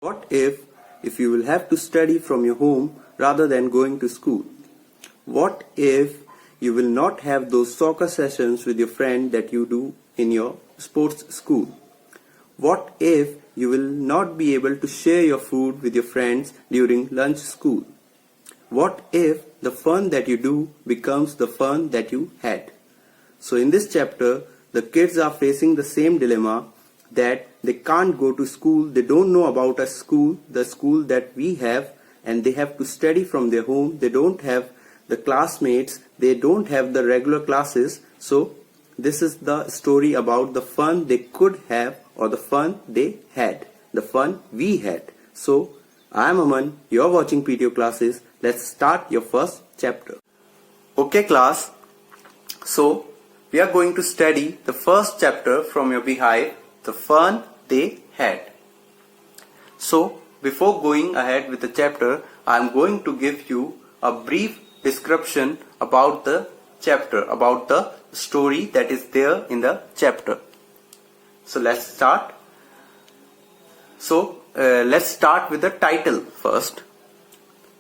What if you will have to study from your home rather than going to school? What if you will not have those soccer sessions with your friend that you do in your sports school? What if you will not be able to share your food with your friends during lunch school? What if the fun that you do becomes the fun that you had? So in this chapter, the kids are facing the same dilemma that they can't go to school, they don't know about a school, the school that we have, and they have to study from their home, they don't have the classmates, they don't have the regular classes. So this is the story about the fun they could have or the fun they had, the fun we had. So I am Aman, you are watching PTO classes. Let's start your first chapter. Okay class, so we are going to study the first chapter from your beehive, the fun they had. So before going ahead with the chapter, I am going to give you a brief description about the chapter, about the story that is there in the chapter. So let's start. Let's start with the title first.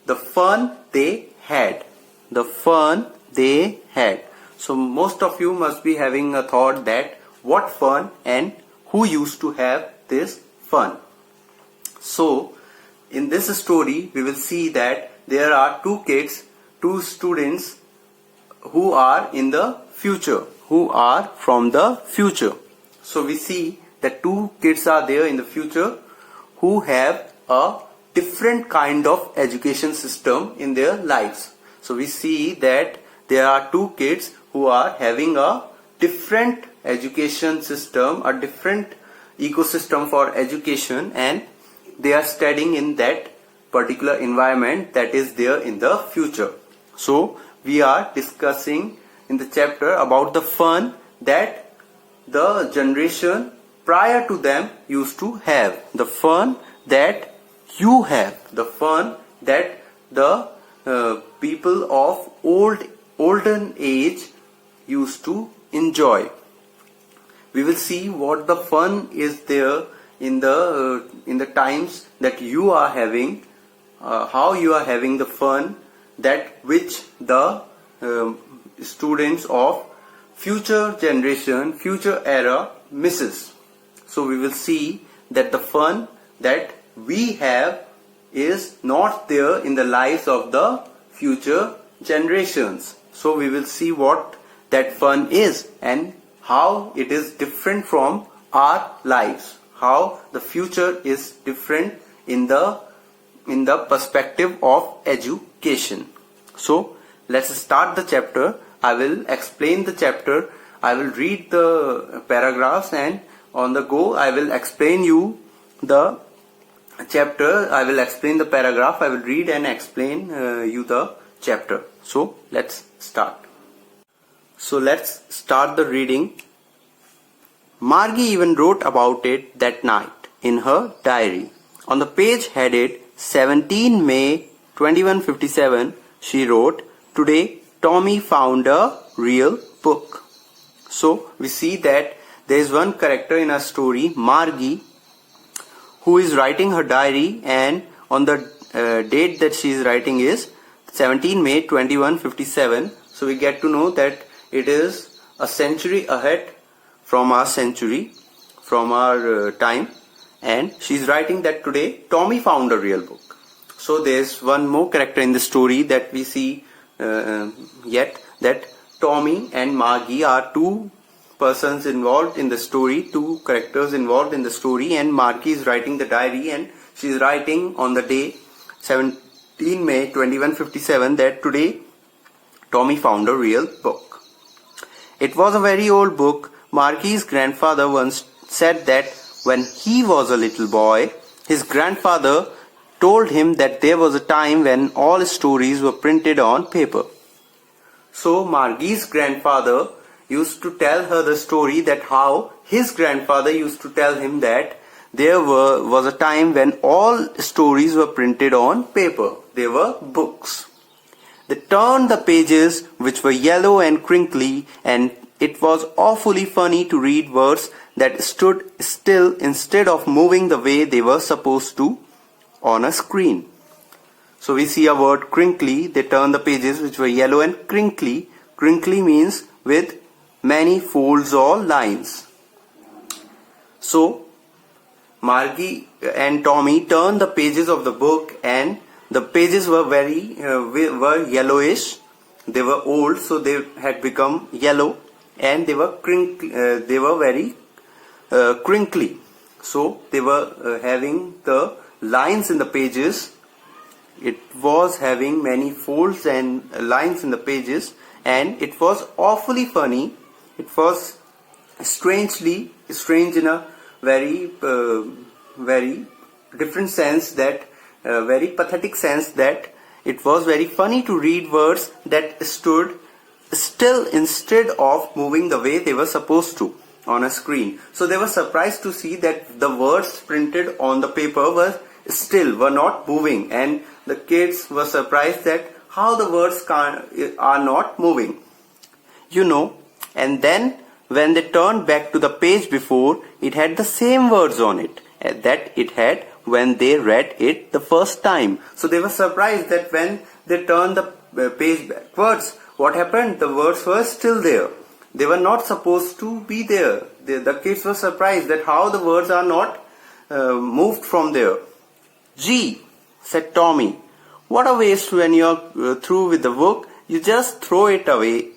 The fun they had. The fun they had. So most of you must be having a thought that what fun and who used to have this fun. So in this story we will see that there are two kids, two students who are in the future, who are from the future. So we see that two kids are there in the future who have a different kind of education system in their lives. So we see that there are two kids who are having a different education system, a different ecosystem for education, and they are studying in that particular environment that is there in the future. So we are discussing in the chapter about the fun that the generation prior to them used to have, the fun that you have, the fun that the people of olden age used to enjoy. We will see what the fun is there in the times that you are having, how you are having the fun that which the students of future generation, future era misses. So we will see that the fun that we have is not there in the lives of the future generations. So we will see what that fun is and how it is different from our lives, how the future is different in the perspective of education. So let's start the chapter. I will explain the chapter. I will read the paragraphs, and on the go I will explain you the chapter. I will explain the paragraph. I will read and explain you the chapter. So let's start. So let's start the reading. Margie even wrote about it that night in her diary. On the page headed 17 May 2157, she wrote, "Today Tommy found a real book." So we see that there is one character in our story, Margie, who is writing her diary, and on the date that she is writing is 17 May 2157. So we get to know that it is a century ahead from our century, from our time, and she is writing that today Tommy found a real book. So there is one more character in the story that we see yet, that Tommy and Margie are two persons involved in the story, two characters involved in the story, and Margie is writing the diary, and she is writing on the day 17 May 2157 that today Tommy found a real book. It was a very old book. Margie's grandfather once said that when he was a little boy, his grandfather told him that there was a time when all stories were printed on paper. So Margie's grandfather used to tell her the story that how his grandfather used to tell him that there was a time when all stories were printed on paper. They were books. They turned the pages, which were yellow and crinkly, and it was awfully funny to read words that stood still instead of moving the way they were supposed to on a screen. So we see a word crinkly. They turn the pages which were yellow and crinkly. Crinkly means with many folds or lines. So Margie and Tommy turned the pages of the book, and the pages were were yellowish. They were old, so they had become yellow, and they were very crinkly. So they were having the lines in the pages. It was having many folds and lines in the pages, and it was awfully funny. It was strange in a very different sense, that very pathetic sense, that it was very funny to read words that stood still instead of moving the way they were supposed to on a screen. So they were surprised to see that the words printed on the paper were not moving, and the kids were surprised that how the words are not moving. And then when they turned back to the page before, it had the same words on it that it had when they read it the first time. So they were surprised that when they turned the page backwards, what happened? The words were still there. They were not supposed to be there. The kids were surprised that how the words are not moved from there. "Gee," said Tommy, "what a waste. When you're through with the book, you just throw it away."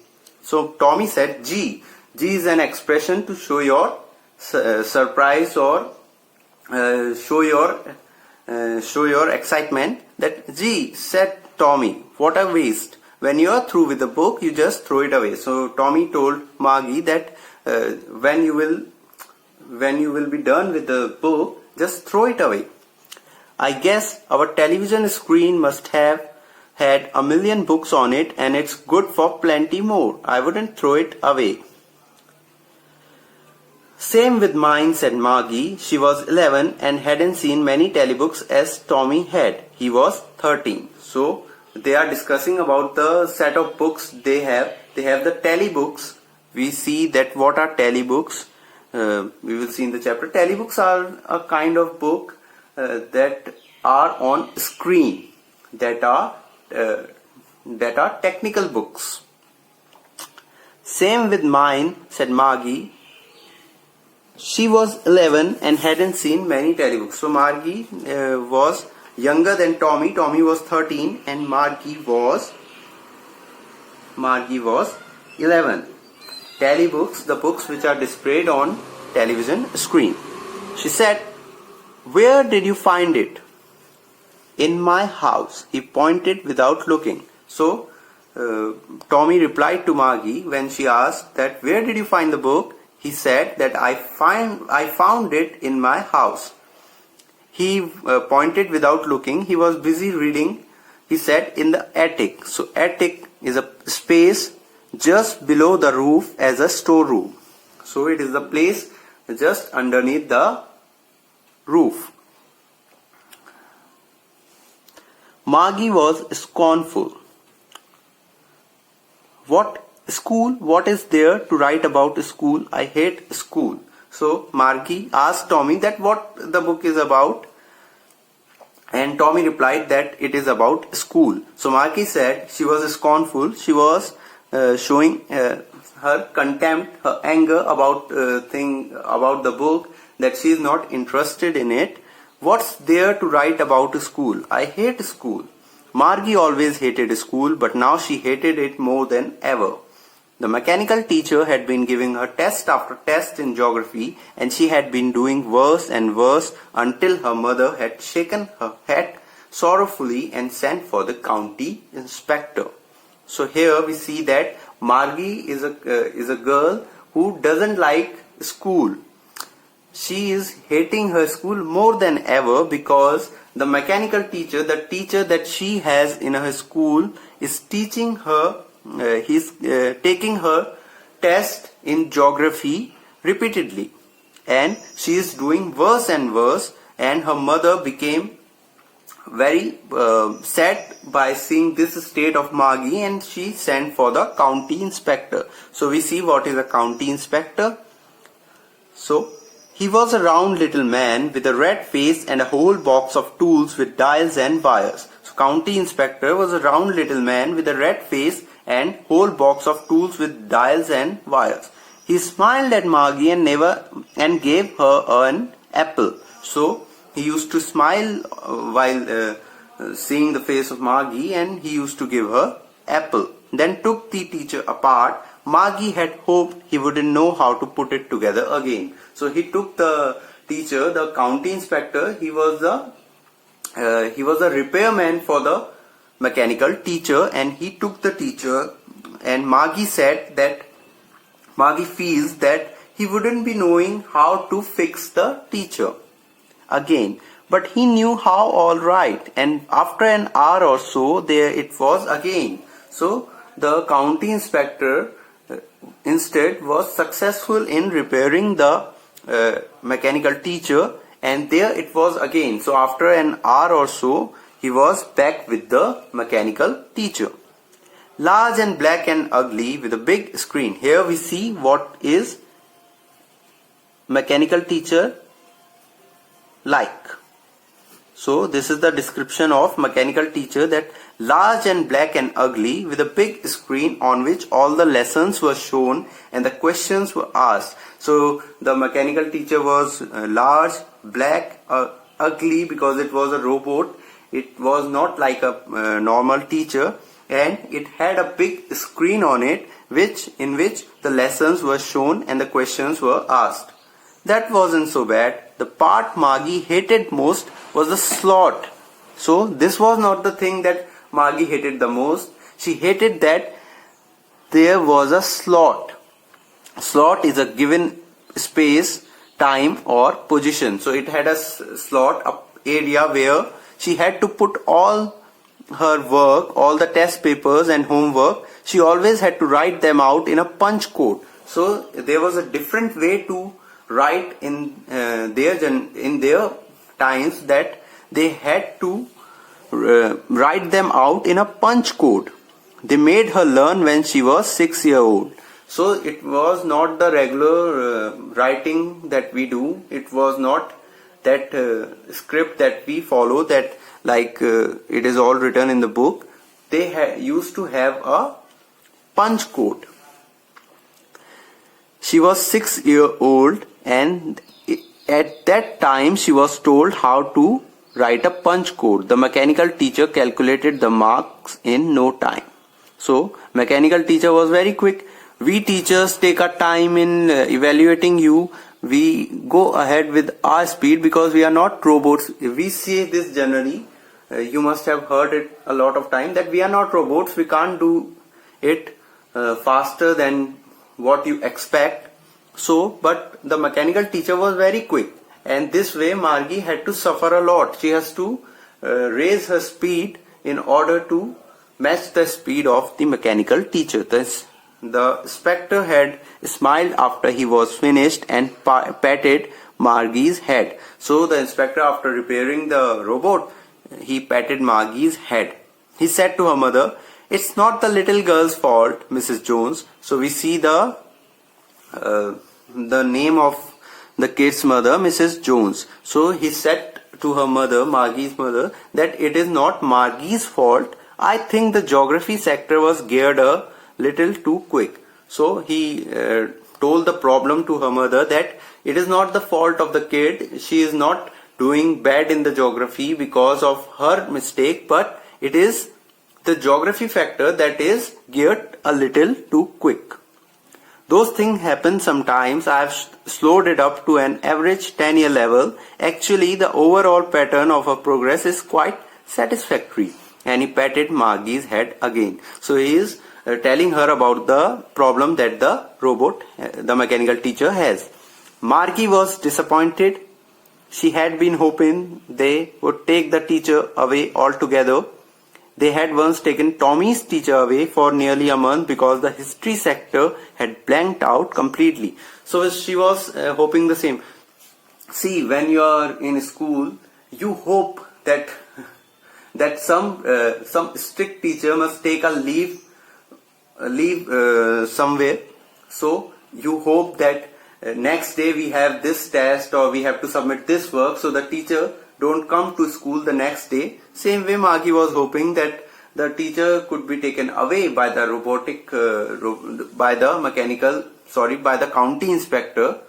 So Tommy said, "Gee." Gee is an expression to show your surprise or show your excitement. That, "Gee," said Tommy, "what a waste. When you are through with the book, you just throw it away." So Tommy told Margie that when you will be done with the book, just throw it away. "I guess our television screen must have had 1,000,000 books on it, and it's good for plenty more. I wouldn't throw it away." "Same with mine," said Margie. She was 11 and hadn't seen many telebooks as Tommy had. He was 13. So they are discussing about the set of books they have. They have the telebooks. We see that what are telebooks. We will see in the chapter. Telebooks are a kind of book that are on screen, that are technical books. "Same with mine," said Margie. She was 11 and hadn't seen many telebooks. So Margie was younger than Tommy. Tommy was 13 and Margie was 11. Telebooks, the books which are displayed on television screen. She said, "Where did you find it?" "In my house." He pointed without looking. So Tommy replied to Margie when she asked that, "Where did you find the book?" He said that I found it in my house. He pointed without looking. He was busy reading. He said, "In the attic." So attic is a space just below the roof as a storeroom. So it is the place just underneath the roof. Margie was scornful. "What school? What is there to write about school? I hate school." So Margie asked Tommy that what the book is about, and Tommy replied that it is about school. So Margie said she was scornful. She was showing her contempt, her anger about the book, that she is not interested in it. "What's there to write about school? I hate school." Margie always hated school, but now she hated it more than ever. The mechanical teacher had been giving her test after test in geography, and she had been doing worse and worse until her mother had shaken her head sorrowfully and sent for the county inspector. So here we see that Margie is a girl who doesn't like school. She is hating her school more than ever because the mechanical teacher, the teacher that she has in her school, is teaching her. He's taking her test in geography repeatedly, and she is doing worse and worse, and her mother became very sad by seeing this state of Margie, and she sent for the county inspector. So we see what is a county inspector. So He was a round little man with a red face and a whole box of tools with dials and wires. So County Inspector was a round little man with a red face and whole box of tools with dials and wires. He smiled at Margie and gave her an apple. So he used to smile while seeing the face of Margie, and he used to give her apple. Then took the teacher apart. Margie had hoped he wouldn't know how to put it together again. So he took the teacher, the county inspector. He was a repairman for the mechanical teacher, and he took the teacher. And Margie said that Margie feels that he wouldn't be knowing how to fix the teacher again. But he knew how all right, and after an hour or so, there it was again. So the county inspector instead was successful in repairing the mechanical teacher, and there it was again. So after an hour or so, he was back with the mechanical teacher. Large and black and ugly with a big screen. Here we see what is mechanical teacher like. So this is the description of mechanical teacher, that large and black and ugly with a big screen on which all the lessons were shown and the questions were asked. So the mechanical teacher was large, black, ugly because it was a robot. It was not like a normal teacher, and it had a big screen on it in which the lessons were shown and the questions were asked. That wasn't so bad. The part Margie hated most was the slot. So this was not the thing that Margie hated the most. She hated that there was a slot. Slot is a given space, time or position. So it had a slot, a area where she had to put all her work, all the test papers and homework. She always had to write them out in a punch code. So there was a different way to write in their times, that they had to write them out in a punch code. They made her learn when she was 6 years old. So it was not the regular writing that we do. It was not that script that we follow, that like it is all written in the book. They used to have a punch code. She was 6 years old, and at that time she was told how to write a punch code. The mechanical teacher calculated the marks in no time. So mechanical teacher was very quick. We teachers take our time in evaluating you. We go ahead with our speed because we are not robots. We say this generally. You must have heard it a lot of time, that we are not robots. We can't do it faster than what you expect. So, but the mechanical teacher was very quick, and this way Margie had to suffer a lot. She has to raise her speed in order to match the speed of the mechanical teacher. The inspector had smiled after he was finished and patted Margie's head. So the inspector, after repairing the robot, he patted Margie's head. He said to her mother, "It's not the little girl's fault, Mrs. Jones." So we see the name of the kid's mother, Mrs. Jones. So he said to her mother, Margie's mother, that it is not Margie's fault. I think the geography sector was geared a little too quick. So he told the problem to her mother, that it is not the fault of the kid. She is not doing bad in the geography because of her mistake, but it is the geography factor that is geared a little too quick. Those things happen sometimes. I have slowed it up to an average 10-year level. Actually, the overall pattern of her progress is quite satisfactory. And he patted Margie's head again. So he is telling her about the problem that the robot, the mechanical teacher, has. Margie was disappointed. She had been hoping they would take the teacher away altogether. They had once taken Tommy's teacher away for nearly a month because the history sector had blanked out completely. So she was hoping the same. See, when you are in school, you hope that some strict teacher must take a leave somewhere. So you hope that next day we have this test or we have to submit this work, so the teacher don't come to school the next day. Same way Margie was hoping that the teacher could be taken away by the by the county inspector,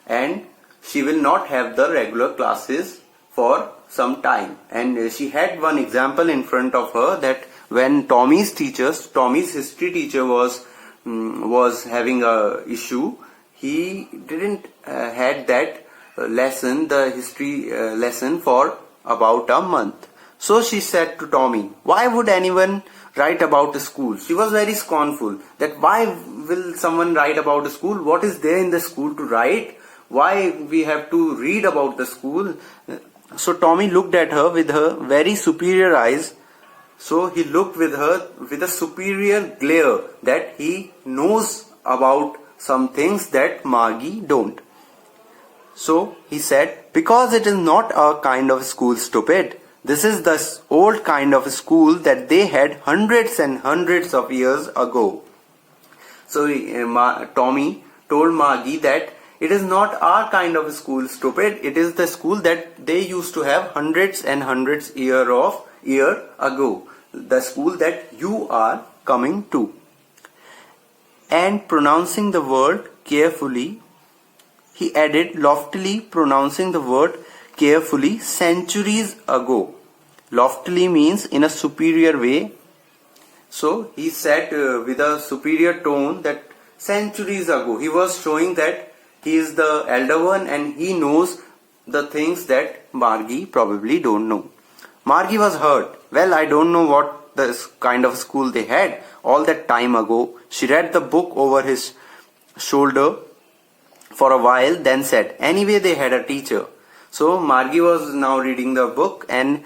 and she will not have the regular classes for some time. And she had one example in front of her, that when Tommy's history teacher was having a issue, he didn't had that the history lesson for about a month. So she said to Tommy, why would anyone write about a school? She was very scornful, that why will someone write about a school? What is there in the school to write? Why we have to read about the school? So Tommy looked at her with her very superior eyes. So he looked with her with a superior glare, that he knows about some things that Margie don't. So he said, because it is not our kind of school, stupid. This is the old kind of school that they had hundreds and hundreds of years ago. So Tommy told Margie that it is not our kind of school, stupid. It is the school that they used to have hundreds and hundreds year ago. The school that you are coming to. And pronouncing the word carefully, he added, loftily pronouncing the word carefully, centuries ago. Loftily means in a superior way. So he said with a superior tone that centuries ago. He was showing that he is the elder one and he knows the things that Margie probably don't know. Margie was hurt. Well, I don't know what the kind of school they had all that time ago. She read the book over his shoulder for a while, then said, anyway, they had a teacher. So Margie was now reading the book, and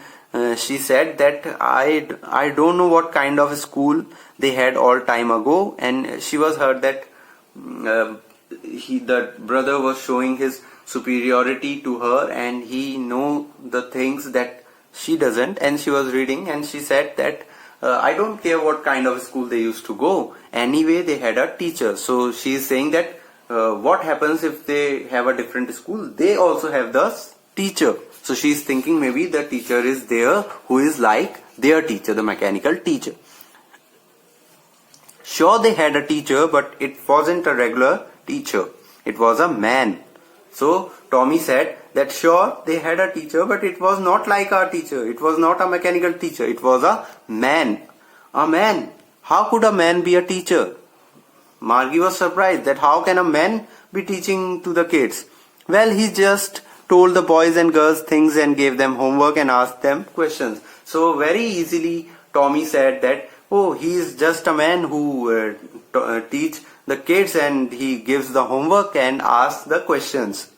she said that I don't know what kind of school they had all time ago. And she was hurt that the brother was showing his superiority to her, and he know the things that she doesn't. And she was reading, and she said that I don't care what kind of school they used to go. Anyway, they had a teacher. So she is saying that what happens if they have a different school? They also have the teacher. So she is thinking maybe the teacher is there who is like their teacher, the mechanical teacher. Sure, they had a teacher, but it wasn't a regular teacher. It was a man. So Tommy said that sure, they had a teacher, but it was not like our teacher. It was not a mechanical teacher. It was a man. A man. How could a man be a teacher? Margie was surprised that how can a man be teaching to the kids? Well, he just told the boys and girls things and gave them homework and asked them questions. So very easily Tommy said that, oh, he is just a man who teach the kids and he gives the homework and asks the questions.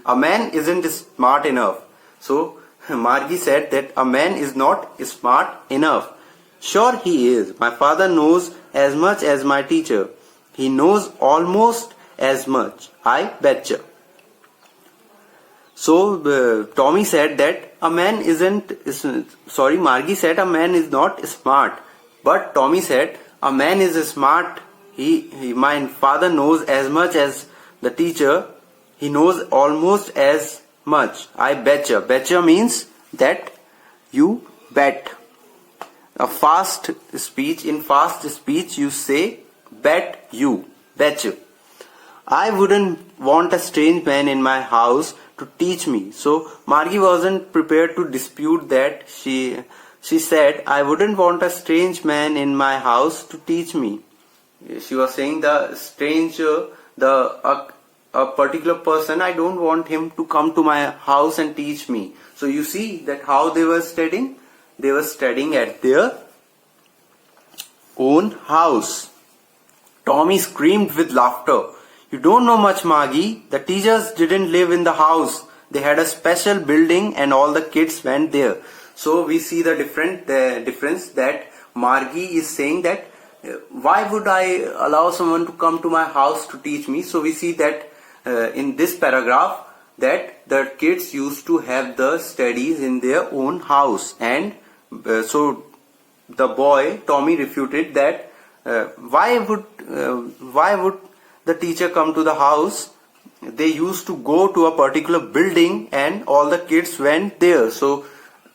A man isn't smart enough. So Margie said that a man is not smart enough. Sure he is. My father knows as much as my teacher. He knows almost as much. I betcha. So Tommy said that a man Margie said a man is not smart. But Tommy said a man is smart. My father knows as much as the teacher. He knows almost as much. I betcha. Betcha means that you bet. In fast speech you say bet you. Betcha. I wouldn't want a strange man in my house to teach me. So Margie wasn't prepared to dispute that. She said, I wouldn't want a strange man in my house to teach me. She was saying the stranger, a particular person, I don't want him to come to my house and teach me. So you see that how they were studying? They were studying at their own house. Tommy screamed with laughter. You don't know much, Margie. The teachers didn't live in the house. They had a special building and all the kids went there. So we see the difference that Margie is saying that why would I allow someone to come to my house to teach me? So we see that in this paragraph that the kids used to have the studies in their own house, and so the boy Tommy refuted that why would the teacher come to the house they used to go to a particular building and all the kids went there. So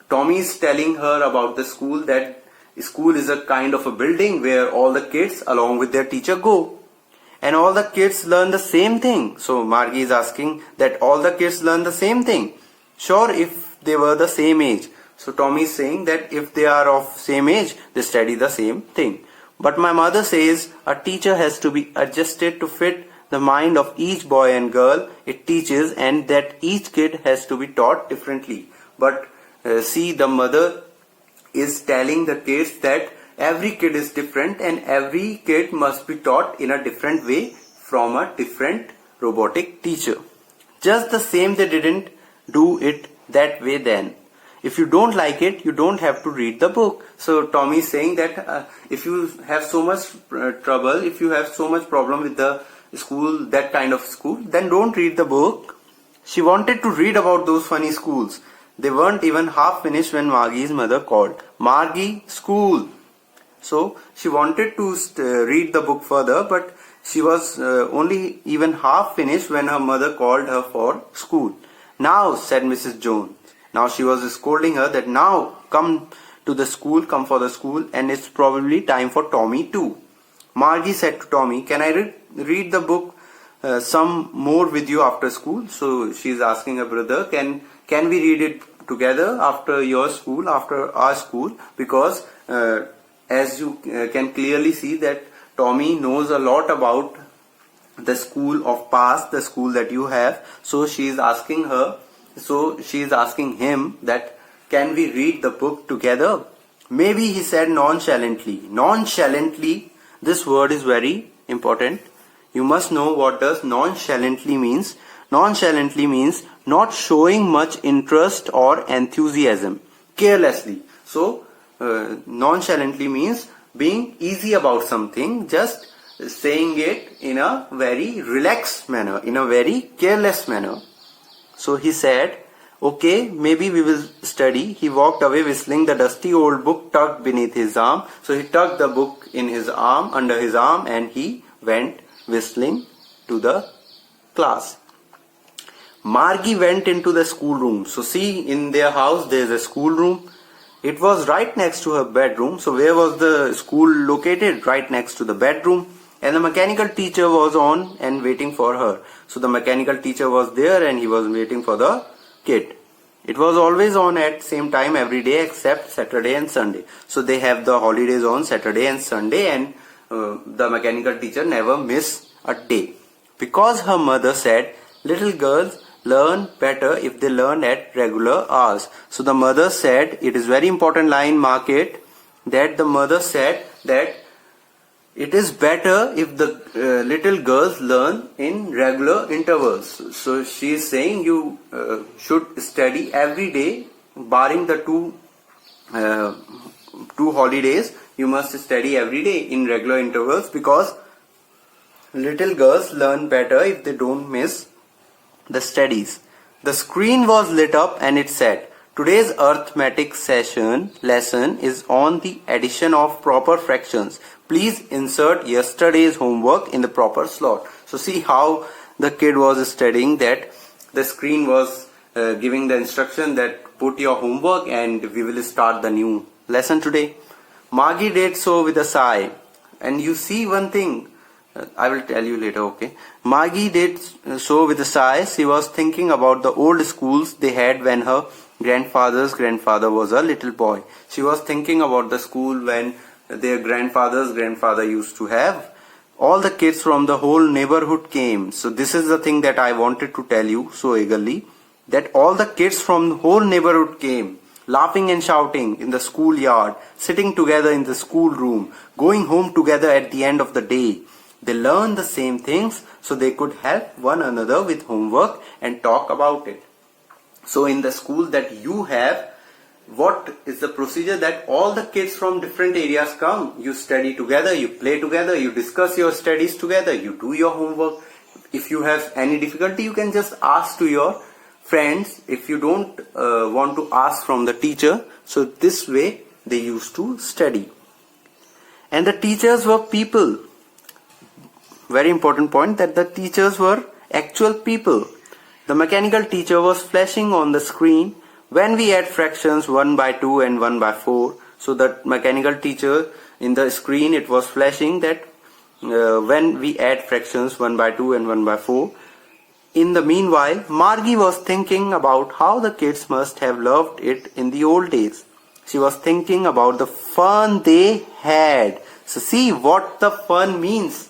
Tommy is telling her about the school, that school is a kind of a building where all the kids along with their teacher go. And all the kids learn the same thing. So Margie is asking that all the kids learn the same thing. Sure, if they were the same age. So Tommy is saying that if they are of same age, they study the same thing. But my mother says a teacher has to be adjusted to fit the mind of each boy and girl it teaches, and that each kid has to be taught differently. But see, the mother is telling the kids that every kid is different and every kid must be taught in a different way from a different robotic teacher. Just the same, they didn't do it that way then. If you don't like it, you don't have to read the book. So Tommy is saying that if you have so much trouble, if you have so much problem with the school, that kind of school, then don't read the book. She wanted to read about those funny schools. They weren't even half finished when Margie's mother called. Margie, school. So she wanted to read the book further, but she was only even half finished when her mother called her for school. Now, said Mrs. Jones. Now she was scolding her that now come to the school, come for the school, and it's probably time for Tommy too. Margie said to Tommy, can I read the book some more with you after school? So she's asking her brother, can we read it together after your school, after our school? Because as you can clearly see that Tommy knows a lot about the school of past, the school that you have. So she is asking him that can we read the book together? Maybe, he said nonchalantly. Nonchalantly, this word is very important. You must know what does nonchalantly means. Nonchalantly means not showing much interest or enthusiasm. Carelessly. So nonchalantly means being easy about something, just saying it in a very relaxed manner, in a very careless manner. So he said, okay, maybe we will study. He walked away whistling, the dusty old book tucked beneath his arm. So he tucked the book in his arm, under his arm, and he went whistling to the class. Margie went into the schoolroom. So see, in their house there is a schoolroom. It was right next to her bedroom. So where was the school located? Right next to the bedroom. And the mechanical teacher was on and waiting for her. So the mechanical teacher was there and he was waiting for the kid. It was always on at same time every day except Saturday and Sunday. So they have the holidays on Saturday and Sunday, and the mechanical teacher never miss a day. Because her mother said, little girls learn better if they learn at regular hours. So the mother said, it is very important line, mark it, that the mother said that it is better if the little girls learn in regular intervals. So she is saying you should study every day, barring the two holidays. You must study every day in regular intervals, because little girls learn better if they don't miss the studies. The screen was lit up and it said, today's arithmetic lesson is on the addition of proper fractions. Please insert yesterday's homework in the proper slot. So see how the kid was studying, that the screen was giving the instruction that put your homework and we will start the new lesson today. Margie did so with a sigh. And you see one thing, I will tell you later, okay. Margie did so with a sigh. She was thinking about the old schools they had when her grandfather's grandfather was a little boy. She was thinking about the school when their grandfather's grandfather used to have. All the kids from the whole neighborhood came. So this is the thing that I wanted to tell you so eagerly, that all the kids from the whole neighborhood came, laughing and shouting in the schoolyard, sitting together in the schoolroom, going home together at the end of the day. They learned the same things so they could help one another with homework and talk about it. So in the school that you have, what is the procedure? That all the kids from different areas come, you study together, you play together, you discuss your studies together, you do your homework. If you have any difficulty, you can just ask to your friends if you don't want to ask from the teacher. So this way they used to study. And the teachers were people. Very important point, that the teachers were actual people. The mechanical teacher was flashing on the screen when we add fractions 1 by 2 and 1 by 4. So the mechanical teacher in the screen, it was flashing that when we add fractions 1 by 2 and 1 by 4. In the meanwhile, Margie was thinking about how the kids must have loved it in the old days. She was thinking about the fun they had. So see what the fun means.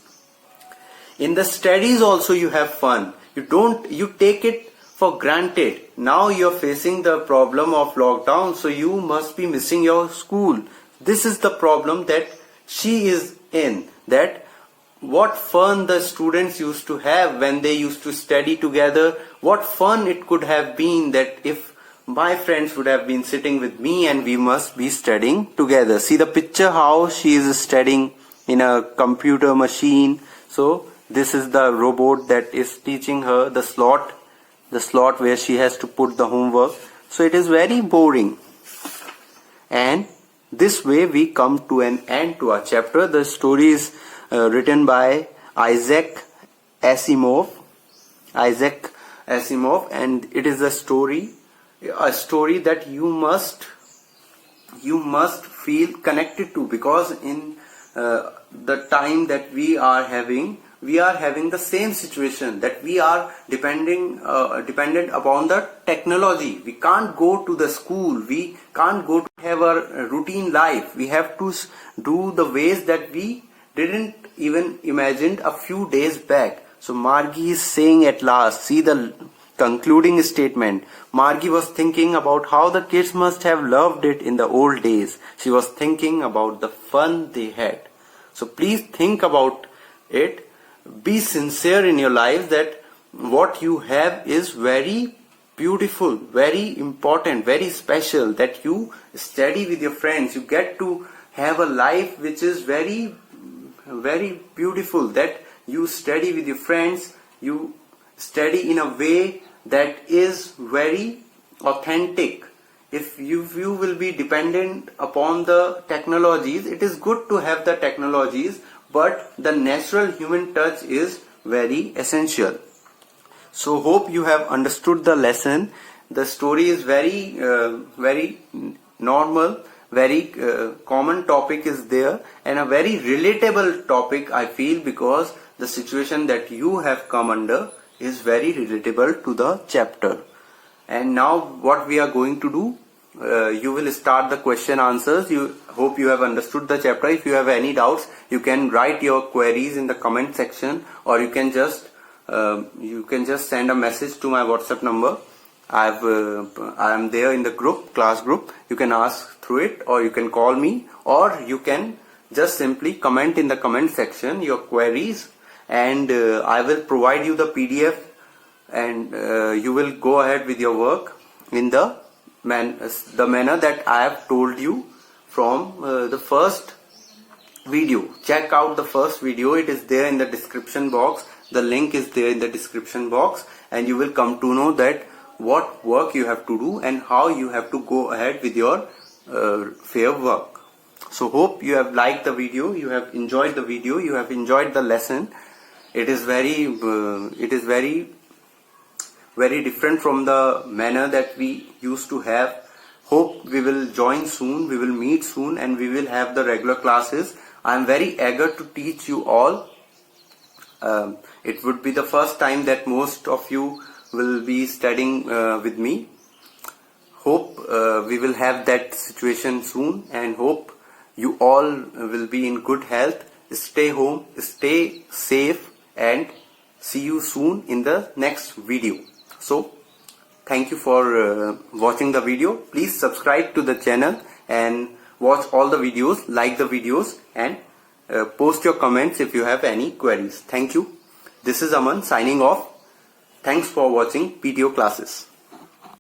In the studies also you have fun. You take it for granted. Now you're facing the problem of lockdown, so you must be missing your school. This is the problem that she is in. That what fun the students used to have when they used to study together. What fun it could have been that if my friends would have been sitting with me and we must be studying together. See the picture how she is studying in a computer machine. So this is the robot that is teaching her the slot where she has to put the homework. So it is very boring. And this way we come to an end to our chapter. The story is written by Isaac Asimov, and it is a story that you must feel connected to, because in the time that we are having the same situation, that we are dependent upon the technology. We can't go to the school, we can't go to have a routine life. We have to do the ways that we didn't even imagine a few days back. So Margie is saying at last, see the concluding statement. Margie was thinking about how the kids must have loved it in the old days. She was thinking about the fun they had. So please think about it. Be sincere in your life that what you have is very beautiful, very important, very special, that you study with your friends. You get to have a life which is very beautiful, that you study with your friends, you study in a way that is very authentic. If you will be dependent upon the technologies, it is good to have the technologies, but the natural human touch is very essential. So hope you have understood the lesson. The story is very normal, very common topic is there, and a very relatable topic I feel, because the situation that you have come under is very relatable to the chapter. And now what we are going to do, you will start the question answers. Hope you have understood the chapter. If you have any doubts, you can write your queries in the comment section, or you can just send a message to my WhatsApp number. I am there in the class group. You can ask through it, or you can call me, or you can just simply comment in the comment section your queries, and I will provide you the PDF, and you will go ahead with your work in the manner that I have told you from the first video. Check out the first video. It is there in the description box. The link is there in the description box, and you will come to know that what work you have to do and how you have to go ahead with your fair work. So hope you have liked the video, you have enjoyed the video, you have enjoyed the lesson. It is very different from the manner that we used to have. Hope we will join soon, we will meet soon, and we will have the regular classes. I am very eager to teach you all. It would be the first time that most of you will be studying with me. Hope we will have that situation soon, and hope you all will be in good health. Stay home, stay safe, and see you soon in the next video. So thank you for watching the video. Please subscribe to the channel and watch all the videos, like the videos, and post your comments if you have any queries. Thank you. This is Aman signing off. Thanks for watching PTO classes.